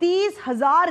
30,000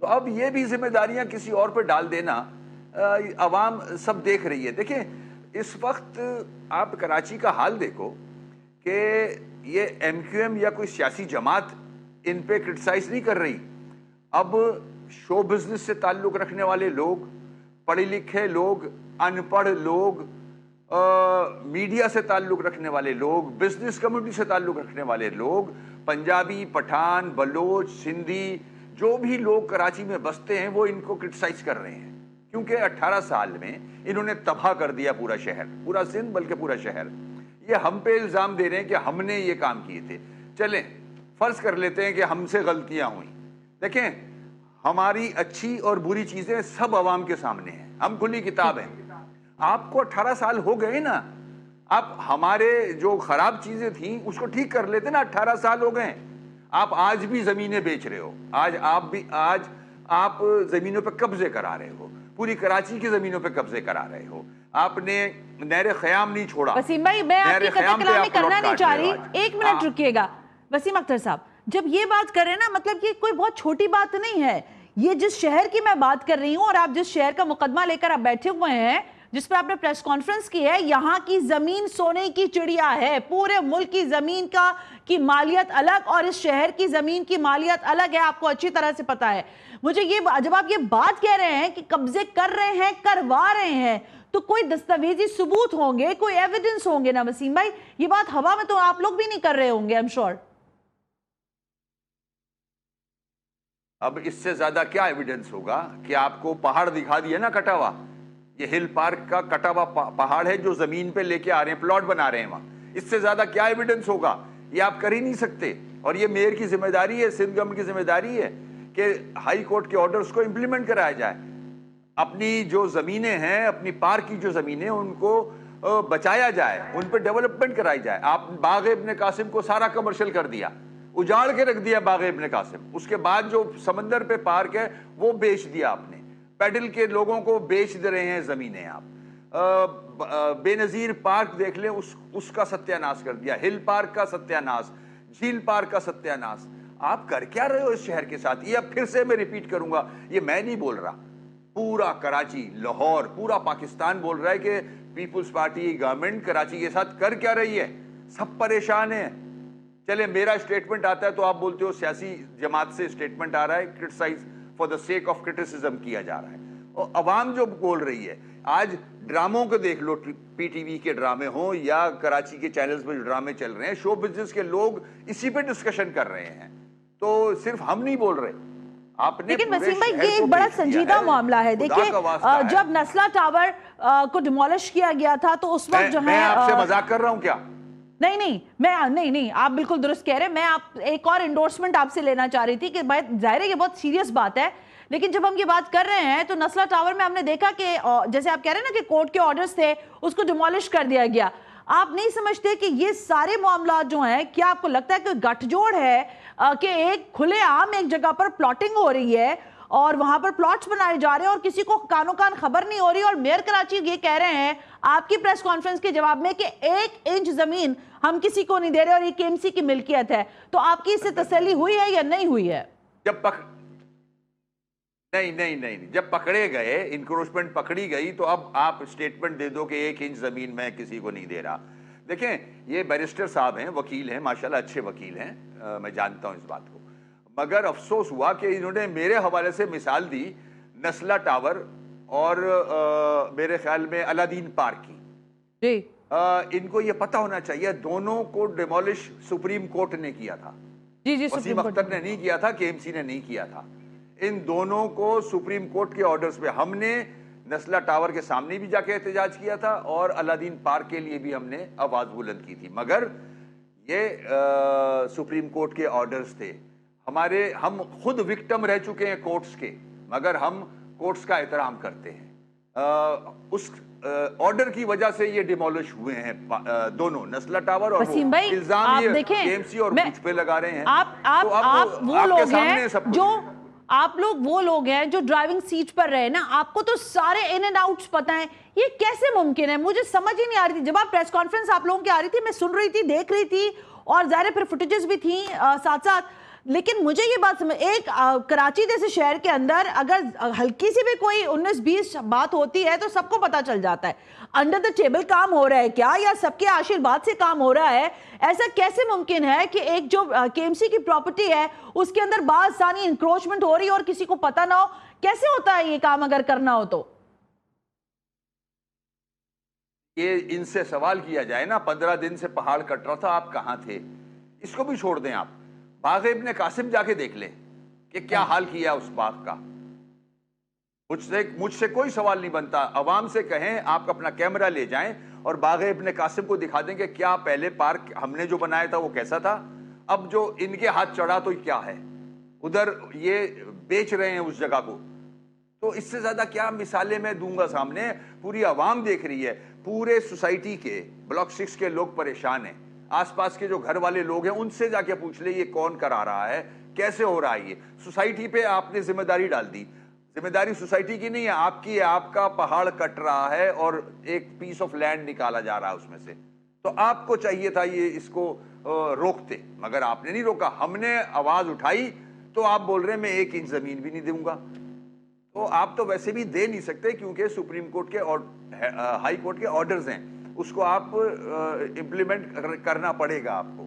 تو اب یہ بھی ذمہ داریاں کسی اور پہ ڈال دینا عوام سب دیکھ رہی ہے. دیکھیں اس وقت آپ کراچی کا حال دیکھو کہ یہ ایم کیو ایم یا کوئی سیاسی جماعت ان پہ کرٹیسائز نہیں کر رہی. اب شو بزنس سے تعلق رکھنے والے لوگ، پڑھے لکھے لوگ، ان پڑھ لوگ، میڈیا سے تعلق رکھنے والے لوگ، بزنس کمیونٹی سے تعلق رکھنے والے لوگ، پنجابی، پٹھان، بلوچ، سندھی، جو بھی لوگ کراچی میں بستے ہیں وہ ان کو کرٹیسائز کر رہے ہیں، کیونکہ 18 سال میں انہوں نے تباہ کر دیا پورا شہر، پورا سندھ بلکہ پورا شہر. یہ ہم پہ الزام دے رہے ہیں کہ ہم نے یہ کام کیے تھے. چلیں فرض کر لیتے ہیں کہ ہم سے غلطیاں ہوئیں. دیکھیں ہماری اچھی اور بری چیزیں سب عوام کے سامنے ہیں، ہم کھلی کتاب ہیں. آپ کو 18 سال ہو گئے نا، آپ ہمارے جو خراب چیزیں تھیں اس کو ٹھیک کر لیتے نا. 18 سال ہو گئے، آپ آج بھی زمینیں بیچ رہے ہو، آج آپ زمینوں پہ قبضے کرا رہے ہو، پوری کراچی کی زمینوں پہ قبضے کرا رہے ہو. آپ نے نہر خیام نہیں چھوڑا. وسیم بھائی میں آپ کی قطع کلامی کرنا نہیں چاہ رہی، ایک منٹ رکیے گا. وسیم اختر صاحب جب یہ بات کر رہے ہیں نا، مطلب یہ کوئی بہت چھوٹی بات نہیں ہے. یہ جس شہر کی میں بات کر رہی ہوں اور آپ جس شہر کا مقدمہ لے کر آپ بیٹھے ہوئے ہیں، جس پر آپ نے پریس کانفرنس کی ہے، یہاں کی زمین سونے کی چڑیا ہے. پورے ملک کی زمین کی مالیت الگ اور اس شہر کی زمین کی مالیت الگ ہے، آپ کو اچھی طرح سے پتا ہے. مجھے جب آپ یہ بات کہہ رہے ہیں کہ قبضے کر رہے ہیں، کروا رہے ہیں، تو کوئی دستاویزی ثبوت ہوں گے، کوئی ایویڈنس ہوں گے نا وسیم بھائی. یہ بات ہوا میں تو آپ لوگ بھی نہیں کر رہے ہوں گے، I'm sure. اب اس سے زیادہ کیا ایویڈنس ہوگا کہ آپ کو پہاڑ دکھا دیا نا کٹا ہوا. یہ ہل پارک کا کٹا ہوا پہاڑ ہے جو زمین پہ لے کے آ رہے ہیں، پلاٹ بنا رہے ہیں وہاں. اس سے زیادہ کیا ایویڈنس ہوگا؟ یہ آپ کر ہی نہیں سکتے. اور یہ میئر کی ذمہ داری ہے، سندھ گورنمنٹ کی ذمہ داری ہے کہ ہائی کورٹ کے آرڈرز کو امپلیمنٹ کرایا جائے. اپنی جو زمینیں ہیں، اپنی پارک کی جو زمینیں، ان کو بچایا جائے، ان پہ ڈیولپمنٹ کرائی جائے. آپ باغ ابن قاسم کو سارا کمرشل کر دیا، اجاڑ کے رکھ دیا باغ ابن قاسم. اس کے بعد جو سمندر پہ پارک ہے وہ بیچ دیا آپ نے. پیڈل کے لوگوں کو بیچ دے رہے ہیں زمینیں. آپ بے نظیر پارک دیکھ لیں، اس کا ستیہ ناش کر دیا. ہل پارک کا ستیہ ناش، جھیل پارک کا ستیہ ناش. آپ کر کیا رہے ہو اس شہر کے ساتھ؟ یہ اب پھر سے میں ریپیٹ کروں گا، یہ میں نہیں بول رہا، پورا کراچی، لاہور، پورا پاکستان بول رہا ہے کہ پیپلز پارٹی گورنمنٹ کراچی کے ساتھ کر کیا رہی ہے. سب پریشان ہیں. چلے میرا اسٹیٹمنٹ آتا ہے تو آپ بولتے ہو سیاسی جماعت سے اسٹیٹمنٹ آ رہا ہے، criticize for the sake of criticism کیا جا رہا ہے. اور عوام جو بول رہی ہے، آج ڈراموں کو دیکھ لو، پی ٹی وی کے ڈرامے ہوں یا کراچی کے چینلز پہ جو ڈرامے چل رہے ہیں، شو بزنس کے لوگ اسی پہ ڈسکشن کر رہے ہیں. تو صرف ہم نہیں بول رہے. لیکن وسیم بھائی یہ ایک بڑا سنجیدہ معاملہ ہے. دیکھیں جب نسلا ٹاور کو ڈیمولش کیا گیا تھا تو اس وقت جو ہے، میں آپ سے مذاق کر رہا ہوں کیا؟ نہیں آپ بالکل درست کہہ رہے ہیں. میں ایک اور انڈورسمنٹ آپ سے لینا چاہ رہی تھی کہ ظاہر ہے یہ بہت سیریس بات ہے، لیکن جب ہم یہ بات کر رہے ہیں تو نسلا ٹاور میں ہم نے دیکھا کہ جیسے آپ کہہ رہے ہیں نا کہ کورٹ کے آرڈرز تھے، اس کو ڈیمولش کر دیا گیا. آپ نہیں سمجھتے کہ یہ سارے معاملات جو ہیں، کیا آپ کو لگتا ہے کہ گٹھ جوڑ ہے کہ ایک کھلے عام ایک جگہ پر پلاٹنگ ہو رہی ہے اور وہاں پر پلاٹس بنائے جا رہے ہیں اور کسی کو کانوں کان خبر نہیں ہو رہی، اور میئر کراچی یہ کہہ رہے ہیں آپ کی پریس کانفرنس کے جواب میں کہ 1 انچ زمین ہم کسی کو نہیں دے رہے اور یہ KMC کی ملکیت ہے. تو آپ کی اس سے تسلی ہوئی ہے یا نہیں ہوئی ہے؟ نہیں جب پکڑے گئے، انکروچمنٹ پکڑی گئی، تو اب آپ اسٹیٹمنٹ دے دو کہ 1 انچ زمین میں کسی کو نہیں دے رہا. دیکھیں یہ بیرسٹر صاحب ہیں، وکیل ہیں، ماشاءاللہ اچھے وکیل ہیں، میں جانتا ہوں اس بات کو. مگر افسوس ہوا کہ انہوں نے میرے حوالے سے مثال دی نسلا ٹاور اور میرے خیال میں الادین پارک کی. جی ان کو یہ پتہ ہونا چاہیے دونوں کو ڈیمولش سپریم کورٹ نے کیا تھا. جی وسیم اختر نے نہیں کیا تھا، KMC نے نہیں کیا تھا. ان دونوں کو سپریم کورٹ کے آرڈرز پہ ہم نے نسلا ٹاور کے سامنے بھی جا کے احتجاج کیا تھا اور الادین پارک کے لیے بھی ہم نے آواز بلند کی تھی. مگر یہ سپریم کورٹ کے آرڈرز تھے. ہم خود وکٹم رہ چکے ہیں کورٹس کے، مگر ہم کورٹس کا احترام کرتے ہیں. اس آرڈر کی وجہ سے یہ ڈیمولش ہوئے ہیں دونوں، نسلا ٹاور اور وسیم بھائی الزام یہ KMC اور مجھ پہ لگا رہے ہیں. آپ لوگ وہ لوگ ہیں جو ڈرائیونگ سیٹ پر رہے نا، آپ کو تو سارے ان اینڈ آؤٹس پتہ ہیں. یہ کیسے ممکن ہے؟ مجھے سمجھ ہی نہیں آ رہی تھی. جب آپ پریس کانفرنس آپ لوگوں کی آ رہی تھی، میں سن رہی تھی، دیکھ رہی تھی، اور ظاہر پھر فوٹیجز بھی تھیں ساتھ ساتھ. لیکن مجھے یہ بات سمجھ، ایک کراچی جیسے شہر کے اندر اگر ہلکی سی بھی کوئی 19-20 بات ہوتی ہے تو سب کو پتا چل جاتا ہے. انڈر دا ٹیبل کام ہو رہا ہے کیا، یا سب کے آشیرواد سے کام ہو رہا ہے؟ ایسا کیسے ممکن ہے کہ ایک جو کے ایم سی کی پراپرٹی ہے اس کے اندر بعض ثانی انکروچمنٹ ہو رہی ہے اور کسی کو پتا نہ ہو؟ کیسے ہوتا ہے یہ کام اگر کرنا ہو تو؟ یہ ان سے سوال کیا جائے نا، 15 دن سے پہاڑ کٹ رہا تھا، آپ کہاں تھے؟ اس کو بھی چھوڑ دیں، آپ باغ ابن قاسم جا کے دیکھ لیں کہ کیا حال کیا اس باغ کا. مجھ سے کوئی سوال نہیں بنتا. عوام سے کہیں آپ اپنا کیمرہ لے جائیں اور باغ ابن قاسم کو دکھا دیں کہ کیا پہلے پارک ہم نے جو بنایا تھا وہ کیسا تھا، اب جو ان کے ہاتھ چڑھا تو کیا ہے. ادھر یہ بیچ رہے ہیں اس جگہ کو، تو اس سے زیادہ کیا مثالیں میں دوں گا سامنے؟ پوری عوام دیکھ رہی ہے، پورے سوسائٹی کے بلاک 6 کے لوگ پریشان ہیں. آس پاس کے جو گھر والے لوگ ہیں ان سے جا کے پوچھ لے یہ کون کرا رہا ہے، کیسے ہو رہا ہے. یہ سوسائٹی پہ آپ نے ذمہ داری ڈال دی. ذمہ داری سوسائٹی کی نہیں ہے، آپ کی ہے. آپ کا پہاڑ کٹ رہا ہے اور ایک پیس آف لینڈ نکالا جا رہا ہے اس میں سے، تو آپ کو چاہیے تھا یہ اس کو روکتے، مگر آپ نے نہیں روکا. ہم نے آواز اٹھائی تو آپ بول رہے ہیں میں 1 انچ زمین بھی نہیں دوں گا. تو آپ تو ویسے بھی دے نہیں سکتے کیونکہ سپریم کورٹ کے اور ہائی کورٹ کے آرڈرز ہیں، اس کو آپ امپلیمنٹ کرنا پڑے گا آپ کو.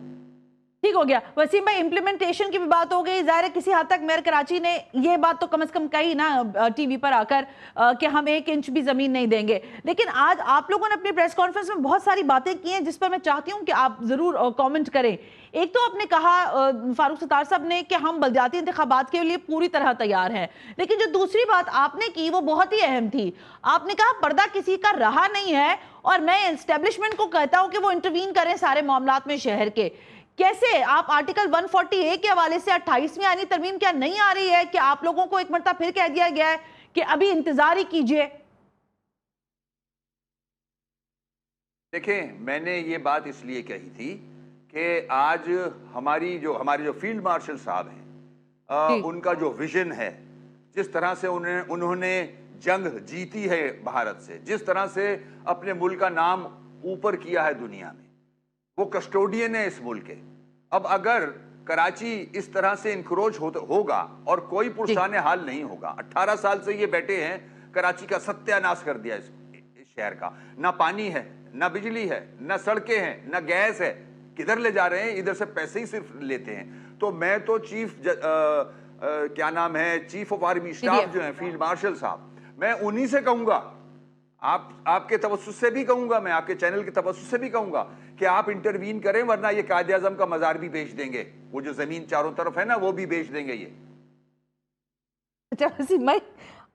ٹھیک ہو گیا وسیم بھائی، امپلیمنٹیشن کی بھی بات ہو گئی. ظاہر ہے کسی حد تک میئر کراچی نے یہ بات تو کم از کم کہی نا ٹی وی پر آ کر کہ ہم 1 انچ بھی زمین نہیں دیں گے. لیکن آج آپ لوگوں نے اپنی پریس کانفرنس میں بہت ساری باتیں کی ہیں جس پر میں چاہتی ہوں کہ آپ ضرور کامنٹ کریں. ایک تو آپ نے کہا فاروق ستار صاحب نے کہ ہم بلدیاتی انتخابات کے لیے پوری طرح تیار ہیں، لیکن جو دوسری بات آپ نے کی وہ بہت ہی اہم تھی. آپ نے کہا پردہ کسی کا رہا نہیں ہے اور میں اسٹیبلشمنٹ کو کہتا ہوں کہ وہ انٹروین کریں سارے معاملات میں شہر کے. کیسے آپ آرٹیکل 140A کے حوالے سے 28ویں آئینی ترمیم کیا نہیں آ رہی ہے کہ آپ لوگوں کو ایک مرتبہ پھر کہہ دیا گیا ہے کہ ابھی انتظار ہی کیجئے؟ دیکھیں، میں نے یہ بات اس لیے کہی تھی کہ آج ہمارے جو فیلڈ مارشل صاحب ہیں ان کا جو ویژن ہے، جس طرح سے انہوں نے جنگ جیتی ہے بھارت سے، جس طرح سے اپنے ملک کا نام اوپر کیا ہے دنیا میں، وہ کسٹوڈین ہے اس ملک کے. اب اگر کراچی اس طرح سے انکروچ ہوگا اور کوئی پرسان حال نہیں ہوگا، 18 سال سے یہ بیٹھے ہیں، کراچی کا ستیہ ناش کر دیا اس شہر کا. نہ پانی ہے، نہ بجلی ہے، نہ سڑکیں ہیں، نہ گیس ہے. کدھر لے جا رہے ہیں؟ ادھر سے پیسے ہی صرف لیتے ہیں. تو میں تو چیف آف آرمی اسٹاف جو ہیں فیلڈ مارشل صاحب، میں انہی سے کہوں گا، آپ کے توسط سے بھی کہوں گا، میں آپ کے چینل کے توسط سے بھی کہوں گا کہ آپ انٹروین کریں، ورنہ یہ قائد اعظم کا مزار بھی بیچ دیں گے. وہ جو زمین چاروں طرف ہے نا وہ بھی بیچ دیں گے یہ. اچھا وسیم بھائی،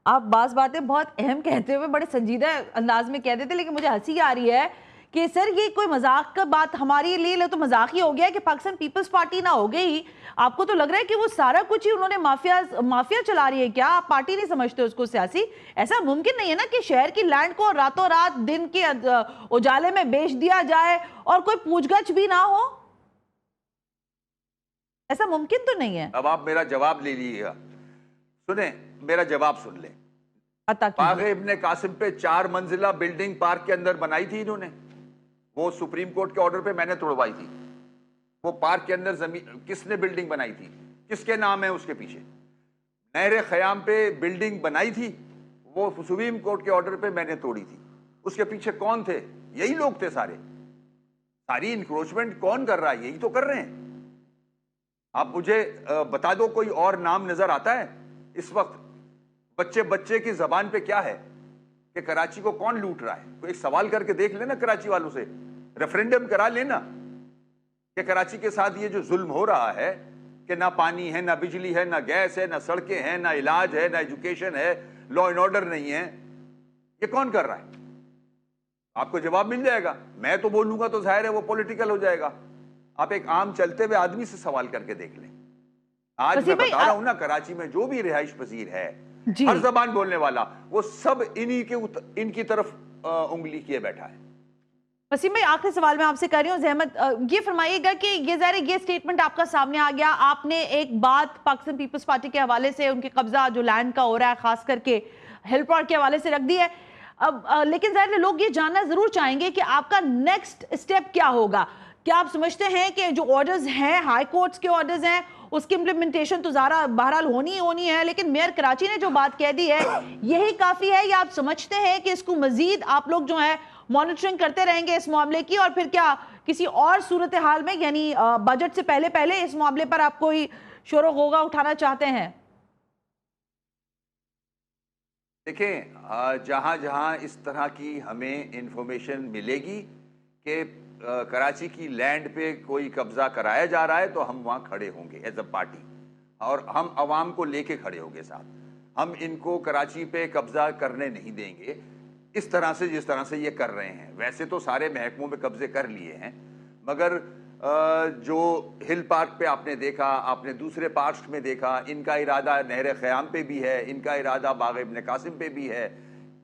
آپ بعض باتیں بہت اہم کہتے ہوئے بڑے سنجیدہ انداز میں کہہ دیتے، لیکن مجھے ہنسی آ رہی ہے کہ سر یہ کوئی مذاق کا بات ہماری لیے تو مذاق ہی ہو گیا کہ پاکستان پیپلز پارٹی نہ ہو گئی. آپ کو تو لگ رہا ہے کہ وہ سارا کچھ ہی انہوں نے مافیا چلا رہی ہے کیا؟ آپ پارٹی نہیں سمجھتے اس کو سیاسی؟ ایسا ممکن نہیں ہے نا کہ شہر کی لینڈ کو راتوں رات دن کے اجالے میں بیچ دیا جائے اور کوئی پوچھ گچھ بھی نہ ہو. ایسا ممکن تو نہیں ہے. اب آپ میرا جواب لے لیجیے گا، سنیں میرا جواب سن لیں. باغ ابن قاسم پہ 4 منزلہ بلڈنگ پارک کے اندر بنائی تھی انہوں نے، وہ سپریم کورٹ کے آرڈر پہ میں نے توڑوائی تھی. وہ پارک کے اندر زمین کس نے بلڈنگ بنائی تھی؟ کس کے نام ہے اس کے پیچھے؟ نہر خیام پہ بلڈنگ بنائی تھی، وہ سپریم کورٹ کے آرڈر پہ میں نے توڑی تھی. اس کے پیچھے کون تھے؟ یہی لوگ تھے سارے. ساری انکروچمنٹ کون کر رہا ہے؟ یہی تو کر رہے ہیں. آپ مجھے بتا دو کوئی اور نام نظر آتا ہے اس وقت؟ بچے کی زبان پہ کیا ہے کہ کراچی کو کون لوٹ رہا ہے؟ کوئی ایک سوال کر کے دیکھ لینا کراچی والوں سے، ریفرینڈم کرا لینا کہ کراچی کے ساتھ یہ جو ظلم ہو رہا ہے کہ نہ پانی ہے، نہ بجلی ہے، نہ گیس ہے، نہ سڑکیں ہیں، نہ علاج ہے، نہ ایجوکیشن ہے، لا اینڈ آرڈر نہیں ہے، یہ کون کر رہا ہے؟ آپ کو جواب مل جائے گا. میں تو بولوں گا تو ظاہر ہے وہ پولیٹیکل ہو جائے گا. آپ ایک عام چلتے ہوئے آدمی سے سوال کر کے دیکھ لیں. آج میں بتا رہا ہوں نا، کراچی میں جو بھی رہائش پذیر ہے، ہر زبان بولنے والا، وہ سب ان کی طرف انگلی کیے بیٹھا ہے. وسیم بھائی آخری سوال میں آپ سے کر رہی ہوں، زحمت یہ فرمائیے گا کہ یہ ظاہر ہے یہ سٹیٹمنٹ آپ کا سامنے آ گیا، آپ نے ایک بات پاکستان پیپلز پارٹی کے حوالے سے ان کے قبضہ جو لینڈ کا ہو رہا ہے خاص کر کے ہل پارک کے حوالے سے رکھ دی ہے. اب لیکن ظاہر ہے لوگ یہ جاننا ضرور چاہیں گے کہ آپ کا نیکسٹ سٹیپ کیا ہوگا. کیا آپ سمجھتے ہیں کہ جو آرڈرز ہیں ہائی کورٹس کے آرڈرز ہیں اس کی امپلیمنٹیشن تو بہرحال ہونی ہے، لیکن میئر کراچی نے جو بات کہہ دی ہے یہی کافی ہے، یا آپ سمجھتے ہیں کہ اس کو مزید آپ لوگ جو ہے مانیٹرنگ کرتے رہیں گے اس معاملے کی، اور پھر کیا کسی اور صورتحال میں یعنی بجٹ سے پہلے اس معاملے پر آپ کوئی شور و غوغا اٹھانا چاہتے ہیں؟ دیکھیں جہاں جہاں اس طرح کی ہمیں انفارمیشن ملے گی کہ کراچی کی لینڈ پہ کوئی قبضہ کرایا جا رہا ہے تو ہم وہاں کھڑے ہوں گے ایز اے پارٹی، اور ہم عوام کو لے کے کھڑے ہوں گے ساتھ. ہم ان کو کراچی پہ قبضہ کرنے نہیں دیں گے اس طرح سے جس طرح سے یہ کر رہے ہیں. ویسے تو سارے محکموں پہ قبضے کر لیے ہیں، مگر جو ہل پارک پہ آپ نے دیکھا، آپ نے دوسرے پارکس میں دیکھا، ان کا ارادہ نہر خیام پہ بھی ہے، ان کا ارادہ باغ ابن قاسم پہ بھی ہے،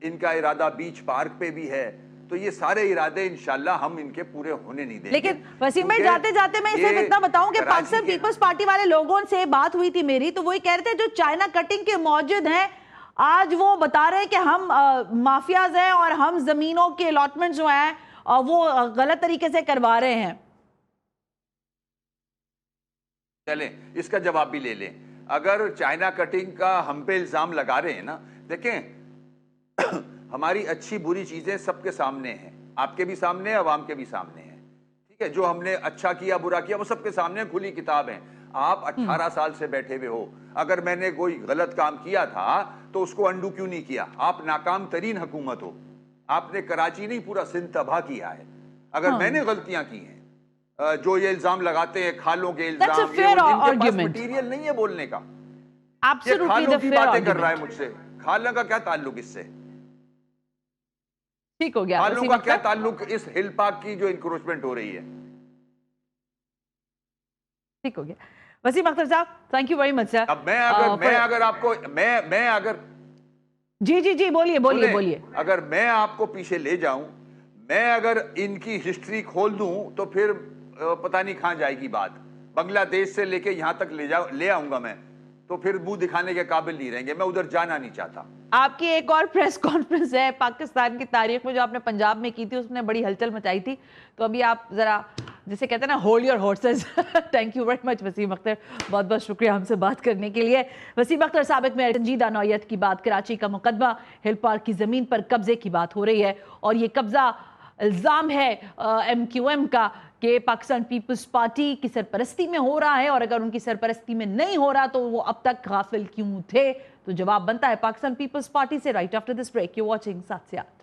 ان کا ارادہ بیچ پارک پہ بھی ہے. تو یہ سارے ارادے انشاءاللہ ہم ان کے پورے ہونے نہیں دیں گے. لیکن وسیم بھائی جاتے جاتے میں صرف اتنا بتاؤں کہ پاکستان پیپلز پارٹی والے لوگوں سے بات ہوئی تھی میری، تو وہی کہہ رہے تھے جو چائنا کٹنگ کے موجود ہیں آج وہ بتا رہے ہیں کہ ہم مافیاز ہیں اور ہم زمینوں کے الاٹمنٹ جو ہیں وہ غلط طریقے سے کروا رہے ہیں. چلیں اس کا جواب بھی لے لیں. اگر چائنا کٹنگ کا ہم پہ الزام لگا رہے ہیں نا، دیکھیں ہماری اچھی بری چیزیں سب کے سامنے ہیں، آپ کے بھی سامنے ہیں، عوام کے بھی سامنے ہیں. ٹھیک ہے، جو ہم نے اچھا کیا برا کیا وہ سب کے سامنے کھلی کتاب ہیں. آپ 18 سال سے بیٹھے ہوئے ہو، اگر میں نے کوئی غلط کام کیا تھا تو اس کو انڈو کیوں نہیں کیا؟ آپ ناکام ترین حکومت ہو، آپ نے کراچی نہیں پورا سندھ تباہ کیا ہے. اگر میں نے غلطیاں کی ہیں، جو یہ الزام لگاتے ہیں کھالوں کے الزام، ان کے پاس مٹیریل نہیں ہے بولنے کا. یہ کھالوں کی باتیں کر رہا ہے مجھ سے، کھالوں کا کیا تعلق اس سے؟ ٹھیک ہو گیا. کھالوں کا کیا تعلق اس ہل پارک کی جو انکروچمنٹ ہو رہی ہے؟ ٹھیک ہو گیا. وسیم اختر صاحب تھینک یو ویری مچ سر. اب میں اگر آپ کو میں اگر جی بولیے. اگر میں آپ کو پیچھے لے جاؤں، میں اگر ان کی ہسٹری کھول دوں تو پھر پتہ نہیں کہاں جائے گی بات. بنگلہ دیش سے لے کے یہاں تک لے آؤں گا میں تو پھر منہ دکھانے کے قابل نہیں رہیں گے. میں ادھر جانا نہیں چاہتا. آپ کی ایک اور پریس کانفرنس ہے پاکستان کی تاریخ میں جو آپ نے پنجاب میں کی تھی، اس نے بڑی ہلچل مچائی تھی. تو ابھی آپ ذرا جسے کہتے ہیں نا hold your horses. Thank you very much Wasim Akhtar, بہت بہت شکریہ ہم سے بات کرنے کے لیے. وسیم اختر سابق میں سنجیدہ نوعیت کی بات، کراچی کا مقدمہ ہل پارک کی زمین پر قبضے کی بات ہو رہی ہے، اور یہ قبضہ الزام ہے ایم کیو ایم کا کہ پاکستان پیپلز پارٹی کی سرپرستی میں ہو رہا ہے، اور اگر ان کی سرپرستی میں نہیں ہو رہا تو وہ اب تک غافل کیوں تھے؟ تو جواب بنتا ہے پاکستان پیپلز پارٹی سے right after this break. You watching 7 سے 8.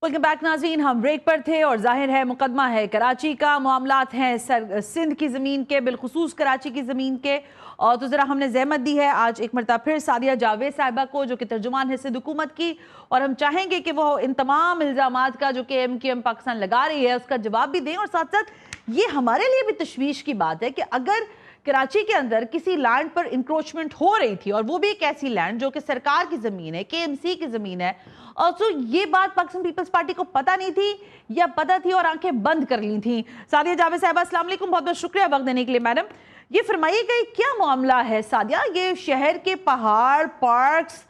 ویلکم بیک ناظرین، ہم بریک پر تھے اور ظاہر ہے مقدمہ ہے کراچی کا، معاملات ہیں سندھ کی زمین کے، بالخصوص کراچی کی زمین کے. اور تو ذرا ہم نے زحمت دی ہے آج ایک مرتبہ پھر سعدیہ جاوید صاحبہ کو، جو کہ ترجمان ہے سندھ حکومت کی، اور ہم چاہیں گے کہ وہ ان تمام الزامات کا جو کہ ایم کیو ایم پاکستان لگا رہی ہے اس کا جواب بھی دیں. اور ساتھ ساتھ یہ ہمارے لیے بھی تشویش کی بات ہے کہ اگر کراچی کے اندر کسی لینڈ پر انکروچمنٹ ہو رہی تھی، اور وہ بھی ایک ایسی لینڈ جو کہ سرکار کی زمین ہے، کے ایم سی کی زمین ہے، اور تو یہ بات پاکستان پیپلز پارٹی کو پتہ نہیں تھی یا پتہ تھی اور آنکھیں بند کر لی تھیں. سعدیہ جاوید صاحبہ السلام علیکم، بہت بہت شکریہ وقت دینے کے لیے. میڈم یہ فرمائیے گا کیا معاملہ ہے سعدیہ، یہ شہر کے پہاڑ پارکس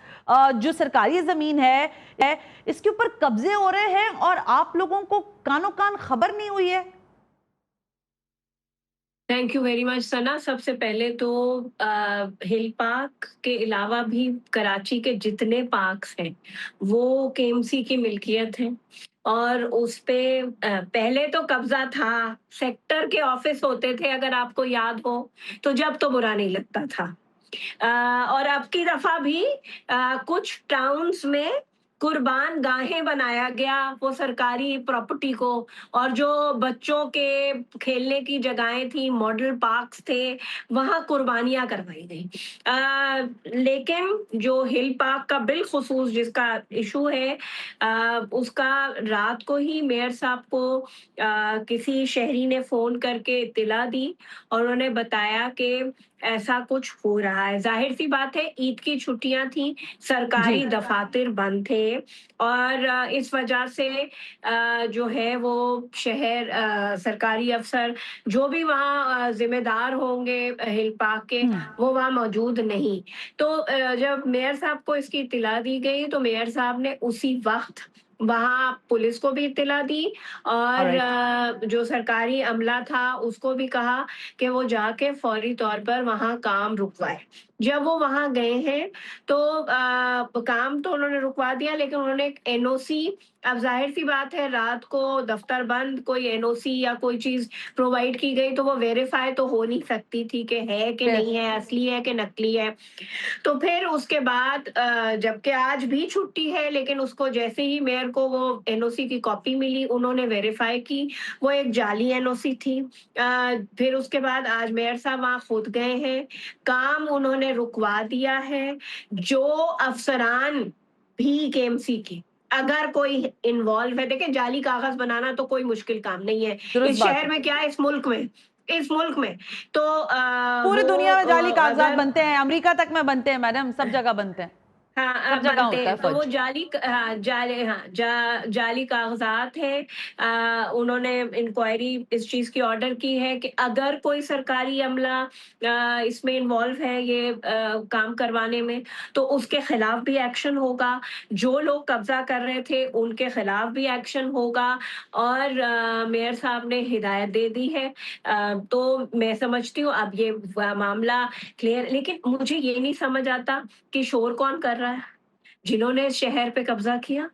جو سرکاری زمین ہے اس کے اوپر قبضے ہو رہے ہیں اور آپ لوگوں کو کانوں کان خبر نہیں ہوئی ہے؟ تھینک یو ویری مچ سنا. سب سے پہلے تو ہل پارک کے علاوہ بھی کراچی کے جتنے پارکس ہیں وہ کے ایم سی کی ملکیت ہیں، اور اس پہ پہلے تو قبضہ تھا، سیکٹر کے آفس ہوتے تھے اگر آپ کو یاد ہو، تو جب تو برا نہیں لگتا تھا. اور اب کی دفعہ بھی کچھ ٹاؤنز میں قربان گاہیں بنایا گیا وہ سرکاری پراپرٹی کو، اور جو بچوں کے کھیلنے کی جگہیں تھیں، ماڈل پارکس تھے، وہاں قربانیاں کروائی گئی. لیکن جو ہل پارک کا بالخصوص جس کا ایشو ہے، اس کا رات کو ہی میئر صاحب کو کسی شہری نے فون کر کے اطلاع دی اور انہوں نے بتایا کہ ایسا کچھ ہو رہا ہے. ظاہر سی بات ہے عید کی چھٹیاں تھیں، سرکاری دفاتر بند تھے، لیے, اور اس وجہ سے جو ہے وہ شہر سرکاری افسر جو بھی وہاں ذمہ دار ہوں گے ہل پارک کے, وہ وہاں موجود نہیں. تو جب میئر صاحب کو اس کی اطلاع دی گئی تو میئر صاحب نے اسی وقت وہاں پولیس کو بھی اطلاع دی, اور جو سرکاری عملہ تھا اس کو بھی کہا کہ وہ جا کے فوری طور پر وہاں کام رکوائے. جب وہ وہاں گئے ہیں تو کام تو انہوں نے رکوا دیا, لیکن انہوں نے ایک NOC, اب ظاہر سی بات ہے رات کو دفتر بند, کوئی NOC یا کوئی چیز پرووائڈ کی گئی تو وہ ویریفائی تو ہو نہیں سکتی تھی کہ ہے کہ نہیں ہے, اصلی ہے کہ نقلی ہے. تو پھر اس کے بعد جبکہ آج بھی چھٹی ہے, لیکن اس کو جیسے ہی میئر کو وہ NOC کی کاپی ملی انہوں نے ویریفائی کی, وہ ایک جعلی NOC تھی. پھر اس کے بعد آج میئر صاحب وہاں خود گئے ہیں, کام انہوں نے رکوا دیا ہے. جو افسران بھی KMC کی اگر کوئی انوالو ہے, دیکھیں جعلی کاغذ بنانا تو کوئی مشکل کام نہیں ہے اس شہر میں, کیا اس ملک میں تو پوری دنیا میں جعلی کاغذات اگر بنتے ہیں, امریکہ تک میں بنتے ہیں میڈم, سب جگہ بنتے ہیں, ہاں سب جگہ بنتے ہوتا ہیں. ہے تو وہ فرج. جعلی کاغذات ہیں. انہوں نے انکوائری اس چیز کی آرڈر کی ہے کہ اگر کوئی سرکاری عملہ اس میں انوالو ہے یہ کام کروانے میں تو اس کے خلاف بھی ایکشن ہوگا, جو لوگ قبضہ کر رہے تھے ان کے خلاف بھی ایکشن ہوگا, اور میئر صاحب نے ہدایت دے دی ہے. تو میں سمجھتی ہوں اب یہ معاملہ کلیئر, لیکن مجھے یہ نہیں سمجھ آتا کہ شور کون کر رہا ہے. جنہوں نے شہر پہ قبضہ کیا,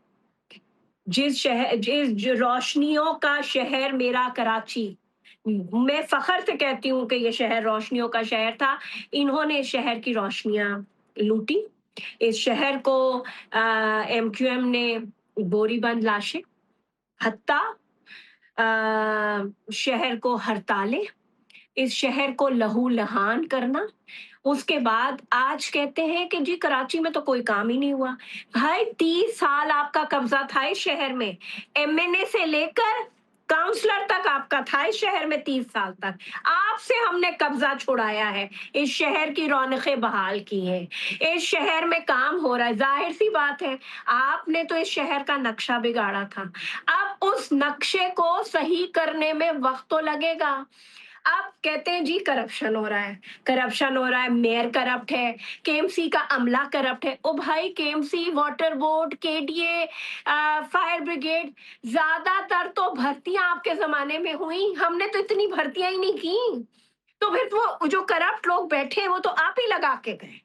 جس روشنیوں کا شہر میرا کراچی, میں فخر سے کہتی ہوں کہ یہ شہر روشنیوں کا شہر تھا. انہوں نے اس شہر کی روشنیاں لوٹی. اس شہر کو MQM نے بوری بند لاشیں, حتیٰ شہر کو ہڑتالیں, اس شہر کو لہو لہان کرنا. اس کے بعد آج کہتے ہیں کہ جی کراچی میں تو کوئی کام ہی نہیں ہوا. بھائی 30 سال آپ کا قبضہ تھا اس شہر میں, MNA سے لے کر کاؤنسلر تک آپ کا تھا اس شہر میں 30 سال تک. آپ سے ہم نے قبضہ چھڑایا ہے, اس شہر کی رونقیں بحال کی ہیں, اس شہر میں کام ہو رہا ہے. ظاہر سی بات ہے آپ نے تو اس شہر کا نقشہ بگاڑا تھا, اب اس نقشے کو صحیح کرنے میں وقت تو لگے گا. اب کہتے ہیں جی کرپشن ہو رہا ہے, میئر کرپٹ ہے, KMC کا عملہ کرپٹ ہے. او بھائی KMC, water board, KDA, fire brigade, زیادہ تر تو بھرتیاں آپ کے زمانے میں ہوئی, ہم نے تو اتنی بھرتیاں ہی نہیں کی. تو پھر وہ جو کرپٹ لوگ بیٹھے ہیں وہ تو آپ ہی لگا کے گئے.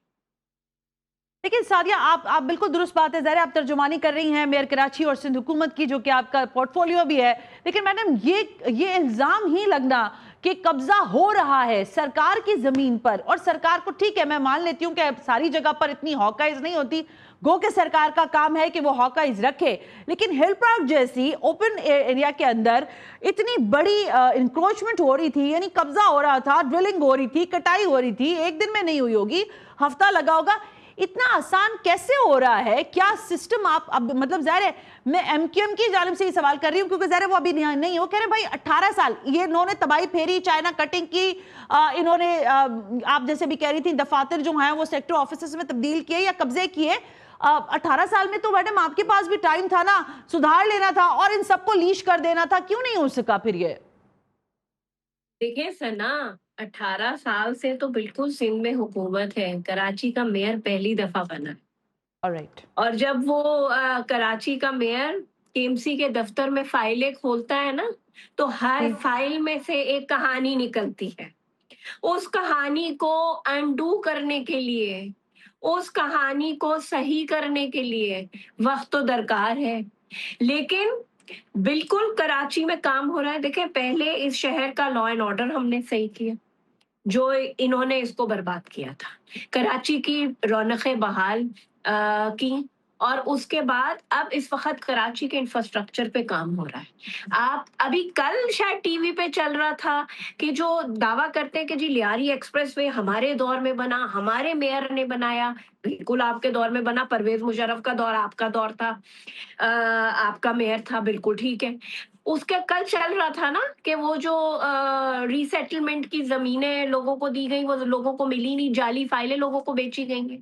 لیکن سعدیہ آپ بالکل درست بات ہے, ظاہر آپ ترجمانی کر رہی ہیں میئر کراچی اور سندھ حکومت کی, جو کہ آپ کا پورٹ فولیو بھی ہے. لیکن میڈم یہ الزام ہی لگنا کہ قبضہ ہو رہا ہے سرکار کی زمین پر, اور سرکار کو, ٹھیک ہے میں مان لیتی ہوں کہ ساری جگہ پر اتنی ہاکائز نہیں ہوتی, گو کہ سرکار کا کام ہے کہ وہ ہاکائز رکھے, لیکن ہل پارک جیسی اوپن ایریا کے اندر اتنی بڑی انکروچمنٹ ہو رہی تھی, یعنی قبضہ ہو رہا تھا, ڈرلنگ ہو رہی تھی, کٹائی ہو رہی تھی, ایک دن میں نہیں ہوئی ہوگی, ہفتہ لگا ہوگا. اتنا آسان کیسے ہو رہا ہے؟ کیا سسٹم آپ اب مطلب ظاہر ہے میں MQM کی جانب سے یہ سوال کر رہی ہوں کیونکہ ظاہر ہے وہ ابھی نہیں ہو, کہہ رہے بھائی 18 سال یہ انہوں نے تباہی پھیری, چائنا کٹنگ کی, انہوں نے آپ جیسے بھی کہہ رہی تھی دفاتر جو ہیں وہ سیکٹر آفیسز میں تبدیل کیے یا قبضے کیے. 18 سال میں تو میڈم آپ کے پاس بھی ٹائم تھا نا, سدھار لینا تھا اور ان سب کو لیش کر دینا تھا, کیوں نہیں ہو سکا پھر یہ؟ دیکھیں سنا, 18 سال سے تو بالکل سندھ میں حکومت ہے, کراچی کا میئر پہلی دفعہ بنا ہے. اور جب وہ کراچی کا میئر KMC کے دفتر میں فائلیں کھولتا ہے نا, تو ہر فائل میں سے ایک کہانی نکلتی ہے. اس کہانی کو انڈو کرنے کے لیے, اس کہانی کو صحیح کرنے کے لیے وقت تو درکار ہے. لیکن بالکل کراچی میں کام ہو رہا ہے. دیکھیں پہلے اس شہر کا لا اینڈ آرڈر ہم نے صحیح کیا, جو انہوں نے اس کو برباد کیا تھا. کراچی کی رونقیں بحال کی, اور اس کے بعد اب اس وقت کراچی کے انفراسٹرکچر پہ کام ہو رہا ہے. آپ ابھی کل شاید ٹی وی پہ چل رہا تھا کہ جو دعویٰ کرتے ہیں کہ جی لیاری ایکسپریس وے ہمارے دور میں بنا, ہمارے میئر نے بنایا. بالکل آپ کے دور میں بنا, پرویز مشرف کا دور آپ کا دور تھا, آپ کا میئر تھا, بالکل ٹھیک ہے. اس کے کل چل رہا تھا نا کہ وہ جو ری سیٹلمنٹ کی زمینیں لوگوں کو دی گئی وہ لوگوں کو ملی نہیں, جعلی فائلیں لوگوں کو بیچی گئی ہیں.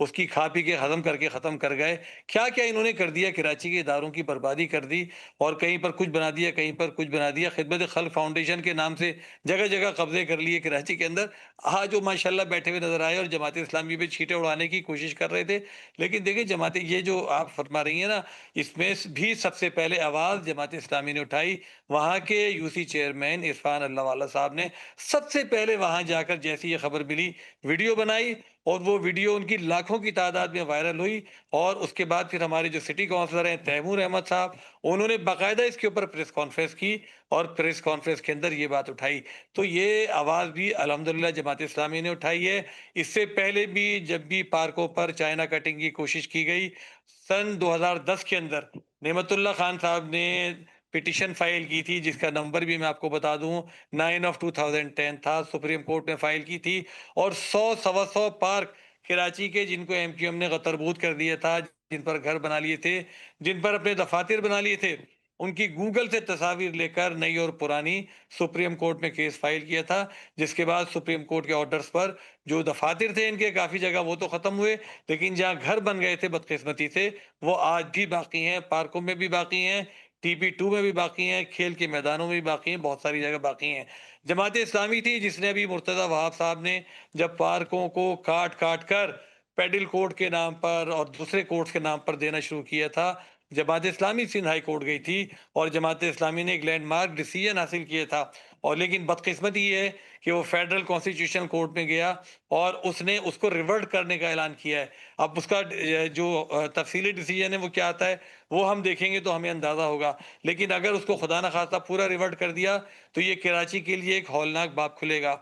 اس کی کھا پی کے ہضم کر کے ختم کر گئے. کیا کیا انہوں نے کر دیا, کراچی کے اداروں کی بربادی کر دی, اور کہیں پر کچھ بنا دیا, کہیں پر کچھ بنا دیا. خدمت خلق فاؤنڈیشن کے نام سے جگہ جگہ قبضے کر لیے کراچی کے اندر. آج جو ماشاءاللہ بیٹھے ہوئے نظر آئے اور جماعت اسلامی پہ چھینٹے اڑانے کی کوشش کر رہے تھے. لیکن دیکھیں جماعت, یہ جو آپ فرما رہی ہیں نا, اس میں بھی سب سے پہلے آواز جماعت اسلامی نے اٹھائی. وہاں کے یو سی چیئرمین عرفان اللہ والا صاحب نے سب سے پہلے وہاں جا کر جیسی یہ خبر ملی ویڈیو بنائی, اور وہ ویڈیو ان کی لاکھوں کی تعداد میں وائرل ہوئی. اور اس کے بعد پھر ہمارے جو سٹی کونسلر ہیں تیمور احمد صاحب, انہوں نے باقاعدہ اس کے اوپر پریس کانفرنس کی, اور پریس کانفرنس کے اندر یہ بات اٹھائی. تو یہ آواز بھی الحمدللہ جماعت اسلامی نے اٹھائی ہے. اس سے پہلے بھی جب بھی پارکوں پر چائنا کٹنگ کی کوشش کی گئی, سن 2010 کے اندر نعمت اللہ خان صاحب نے پٹیشن فائل کی تھی, جس کا نمبر بھی میں آپ کو بتا دوں 9/2010 تھا, سپریم کورٹ میں فائل کی تھی. اور 100 پارک کراچی کے جن کو ایم کیو ایم نے غتربود کر دیا تھا, جن پر گھر بنا لیے تھے, جن پر اپنے دفاتر بنا لیے تھے, ان کی گوگل سے تصاویر لے کر نئی اور پرانی سپریم کورٹ میں کیس فائل کیا تھا. جس کے بعد سپریم کورٹ کے آرڈرز پر جو دفاتر تھے ان کے کافی جگہ وہ تو ختم ہوئے, لیکن جہاں گھر بن گئے تھے بدقسمتی سے وہ آج بھی باقی ہیں, پارکوں میں بھی باقی ہیں, TP2 میں بھی باقی ہیں, کھیل کے میدانوں میں بھی باقی ہیں, بہت ساری جگہ باقی ہیں. جماعت اسلامی تھی جس نے ابھی مرتضی وہاب صاحب نے جب پارکوں کو کاٹ کاٹ کر پیڈل کورٹ کے نام پر اور دوسرے کورٹس کے نام پر دینا شروع کیا تھا, جماعت اسلامی سندھ ہائی کورٹ گئی تھی اور جماعت اسلامی نے ایک لینڈ مارک ڈیسیژن حاصل کیا تھا. اور لیکن بدقسمتی یہ ہے کہ وہ فیڈرل کانسٹیٹیوشن کورٹ میں گیا اور اس نے اس کو ریورٹ کرنے کا اعلان کیا ہے. اب اس کا جو تفصیلی ڈیسیژن ہے وہ کیا آتا ہے وہ ہم دیکھیں گے تو ہمیں اندازہ ہوگا. لیکن اگر اس کو خدا نخواستہ پورا ریورٹ کر دیا تو یہ کراچی کے لیے ایک ہولناک باب کھلے گا.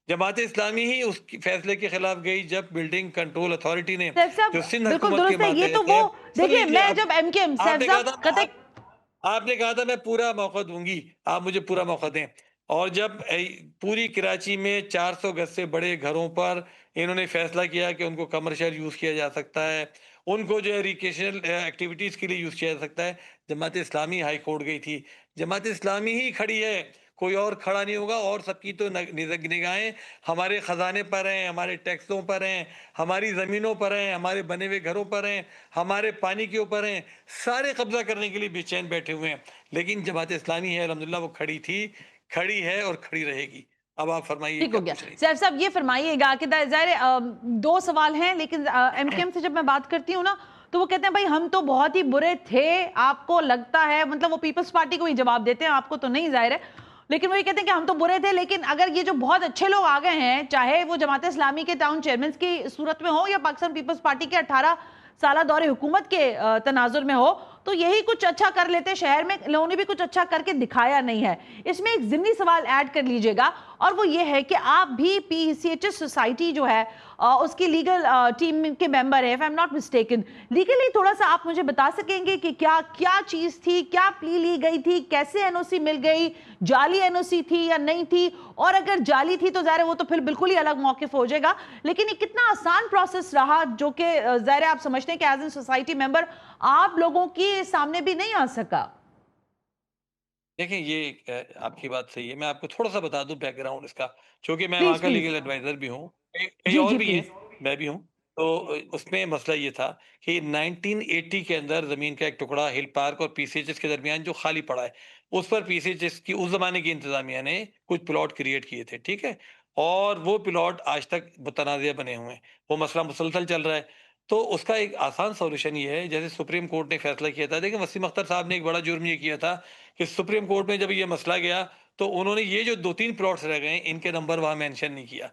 جماعت اسلامی ہی اس فیصلے کے خلاف گئی جب بلڈنگ کنٹرول اتھارٹی نے جو سندھ بالکل حکومت کے درست ہے. یہ تو وہ دیکھیں, میں جب ایم کے ایم آپ نے کہا تھا میں پورا موقع دوں گی, آپ مجھے پورا موقع دیں. اور جب پوری کراچی میں 400 گز سے بڑے گھروں پر انہوں نے فیصلہ کیا کہ ان کو کمرشل یوز کیا جا سکتا ہے, ان کو جو ہے ریکریشنل ایکٹیویٹیز کے لیے یوز کیا جا سکتا ہے, جماعت اسلامی ہائی کورٹ گئی تھی. جماعت اسلامی ہی کھڑی ہے, کوئی اور کھڑا نہیں ہوگا. اور سب کی تو نگاہیں ہمارے خزانے پر ہیں, ہمارے ٹیکسوں پر ہیں, ہماری زمینوں پر ہیں, ہمارے بنے ہوئے گھروں پر ہیں, ہمارے پانی کے اوپر ہیں. سارے قبضہ کرنے کے لیے بے چین بیٹھے ہوئے ہیں. لیکن جماعت اسلامی ہے الحمدللہ وہ کھڑی تھی, کھڑی ہے اور کھڑی رہے گی. اب آپ فرمائیے. ٹھیک ہو گیا سیف صاحب, یہ فرمائیے گا کہ ظاہر 2 سوال ہیں, لیکن ایم کے ایم سے جب میں بات کرتی ہوں نا تو وہ کہتے ہیں بھائی ہم تو بہت ہی برے تھے, آپ کو لگتا ہے, مطلب وہ پیپلز پارٹی کو ہی جواب دیتے ہیں, آپ کو تو نہیں ظاہر ہے, لیکن وہ یہ کہتے ہیں کہ ہم تو برے تھے. لیکن اگر یہ جو بہت اچھے لوگ آ گئے ہیں, چاہے وہ جماعت اسلامی کے ٹاؤن چیئرمنز کی صورت میں ہو یا پاکستان پیپلز پارٹی کے 18 سالہ دور حکومت کے تناظر میں ہو, تو یہی کچھ اچھا کر لیتے شہر میں, لوگوں نے بھی کچھ اچھا کر کے دکھایا نہیں ہے. اس میں ایک ضمنی سوال ایڈ کر لیجئے گا, اور وہ یہ ہے کہ آپ بھی PCHS سوسائٹی جو ہے اس کی لیگل ٹیم کے ممبر ہیں, if I'm not mistaken. Legally تھوڑا سا آپ مجھے بتا سکیں گے کہ کیا چیز تھی, کیا پلی لی گئی تھی, کیسے NOC مل گئی, جعلی NOC تھی یا نہیں تھی, اور اگر جعلی تھی تو ظاہر ہے وہ تو پھر بالکل ہی الگ موقف ہو جائے گا. لیکن یہ کتنا آسان پروسیس رہا جو کہ ظاہر ہے آپ سمجھتے ہیں کہ ایز این سوسائٹی ممبر آپ لوگوں کی سامنے بھی نہیں آ سکا. دیکھیں یہ آپ کی بات صحیح ہے, میں آپ کو تھوڑا سا بتا دوں بیک گراؤنڈ اس کا, چونکہ میں وہاں کا لیگل ایڈوائزر بھی ہوں, کئی اور بھی ہیں, میں بھی ہوں. تو اس میں مسئلہ یہ تھا کہ 1980 کے اندر زمین کا ایک ٹکڑا ہل پارک اور PCHS کے درمیان جو خالی پڑا ہے, اس پر PCHS کی اس زمانے کی انتظامیہ نے کچھ پلاٹ کریٹ کیے تھے, ٹھیک ہے, اور وہ پلاٹ آج تک متنازع بنے ہوئے ہیں, وہ مسئلہ مسلسل چل رہا ہے. تو اس کا ایک آسان سولوشن یہ ہے, جیسے سپریم کورٹ نے فیصلہ کیا تھا. دیکھیں وسیم اختر صاحب نے ایک بڑا جرم یہ کیا تھا کہ سپریم کورٹ میں جب یہ مسئلہ گیا تو انہوں نے یہ جو 2-3 پلاٹس رہ گئے ان کے نمبر وہاں مینشن نہیں کیا,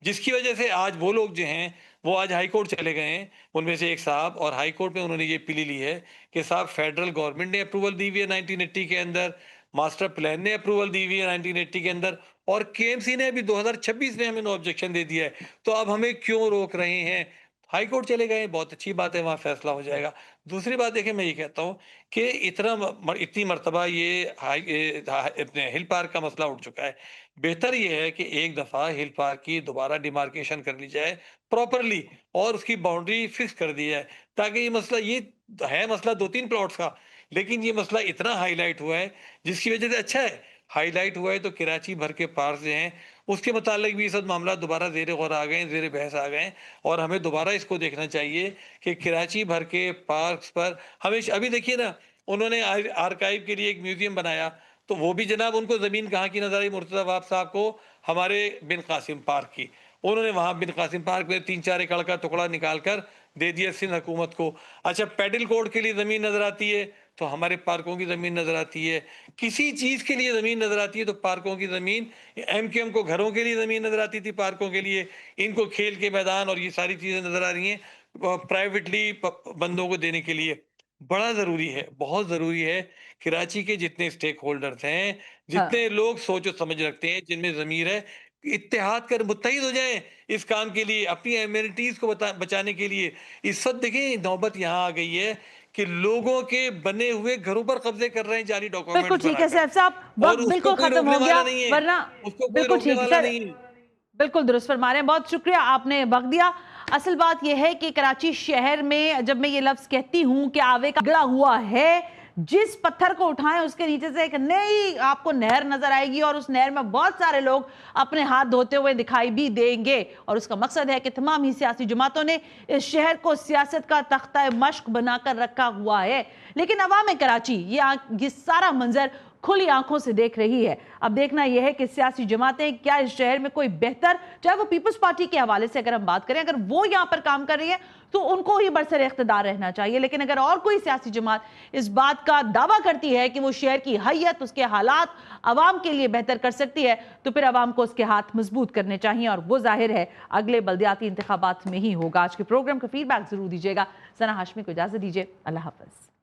جس کی وجہ سے آج وہ لوگ جو ہیں وہ آج ہائی کورٹ چلے گئے ہیں. ان میں سے ایک صاحب, اور ہائی کورٹ میں انہوں نے یہ پلی لی ہے کہ صاحب فیڈرل گورنمنٹ نے اپروول دی ہوئی ہے 1980 کے اندر, ماسٹر پلان نے اپروول دی ہوئی ہے 1980 کے اندر, اور KMC نے ابھی 2026 میں ہمیں نو آبجیکشن دے دیا ہے, تو اب ہمیں کیوں روک رہے ہیں. ہائی کورٹ چلے گئے, بہت اچھی بات ہے, وہاں فیصلہ ہو جائے گا. دوسری بات دیکھیں, میں یہ کہتا ہوں کہ اتنی مرتبہ یہ اپنے ہل پارک کا مسئلہ اٹھ چکا ہے, بہتر یہ ہے کہ ایک دفعہ ہل پارک کی دوبارہ ڈیمارکیشن کر لی جائے پراپرلی, اور اس کی باؤنڈری فکس کر دی جائے, تاکہ یہ مسئلہ, یہ ہے مسئلہ 2-3 پلاٹس کا, لیکن یہ مسئلہ اتنا ہائی لائٹ ہوا ہے جس کی وجہ سے اچھا ہے ہائی لائٹ ہوا ہے, تو کراچی بھر کے پارک جو ہیں اس کے متعلق بھی اس وقت معاملات دوبارہ زیر غور آ گئے ہیں، زیر بحث آ گئے ہیں، اور ہمیں دوبارہ اس کو دیکھنا چاہیے کہ کراچی بھر کے پارکس پر ہمیشہ، ابھی دیکھیے نا، انہوں نے آرکائیو کے لیے ایک میوزیم بنایا، تو وہ بھی جناب ان کو زمین کہاں کی نظر آئی مرتضی وہاب صاحب کو؟ ہمارے بن قاسم پارک کی. انہوں نے وہاں بن قاسم پارک میں 3-4 ایکڑ کا ٹکڑا نکال کر دے دیا سندھ حکومت کو. اچھا پیڈل کورٹ کے لیے زمین نظر آتی ہے تو ہمارے پارکوں کی زمین نظر آتی ہے. کسی چیز کے لیے زمین نظر آتی ہے تو پارکوں کی زمین. ایم کیو ایم کو گھروں کے لیے زمین نظر آتی تھی، پارکوں کے لیے ان کو کھیل کے میدان اور یہ ساری چیزیں نظر آ رہی ہیں پرائیویٹلی بندوں کو دینے کے لیے. بڑا ضروری ہے، بہت ضروری ہے، کراچی کے جتنے سٹیک ہولڈرز ہیں، جتنے لوگ سوچ و سمجھ رکھتے ہیں، جن میں ضمیر ہے، اتحاد کر متحد ہو جائیں اس کام کے لیے، اپنی ایمینٹیز کو بچانے کے لیے. اس وقت دیکھیں نوبت یہاں آ گئی ہے کہ لوگوں کے بنے ہوئے گھروں پر قبضے کر رہے ہیں جعلی بالکل ڈاکومنٹس ٹھیک بنا ہے کر، سیف صاحب، اور وقت اس بالکل کو کوئی ختم روکنے ہو گیا، والا نہیں ہے، ورنہ اس کو کوئی بالکل روکنے ٹھیک والا سر، نہیں ہے. بالکل درست فرما رہے ہیں. بہت شکریہ، آپ نے وقت دیا. اصل بات یہ ہے کہ کراچی شہر میں جب میں یہ لفظ کہتی ہوں کہ آوے کا گڑا ہوا ہے، جس پتھر کو اٹھائیں اس کے نیچے سے ایک نئی آپ کو نہر نظر آئے گی، اور اس نہر میں بہت سارے لوگ اپنے ہاتھ دھوتے ہوئے دکھائی بھی دیں گے. اور اس کا مقصد ہے کہ تمام ہی سیاسی جماعتوں نے اس شہر کو سیاست کا تختہ مشق بنا کر رکھا ہوا ہے. لیکن عوام کراچی یہ سارا منظر کھلی آنکھوں سے دیکھ رہی ہے. اب دیکھنا یہ ہے کہ سیاسی جماعتیں کیا اس شہر میں کوئی بہتر، چاہے وہ پیپلز پارٹی کے حوالے سے اگر ہم بات کریں، اگر وہ یہاں پر کام کر رہی ہے تو ان کو ہی برسر اقتدار رہنا چاہیے. لیکن اگر اور کوئی سیاسی جماعت اس بات کا دعویٰ کرتی ہے کہ وہ شہر کی حیت، اس کے حالات عوام کے لیے بہتر کر سکتی ہے، تو پھر عوام کو اس کے ہاتھ مضبوط کرنے چاہیے، اور وہ ظاہر ہے اگلے بلدیاتی انتخابات میں ہی ہوگا. آج کے پروگرام کا فیڈ بیک ضرور دیجیے گا. ثنا ہاشمی کو اجازت دیجیے. اللہ حافظ.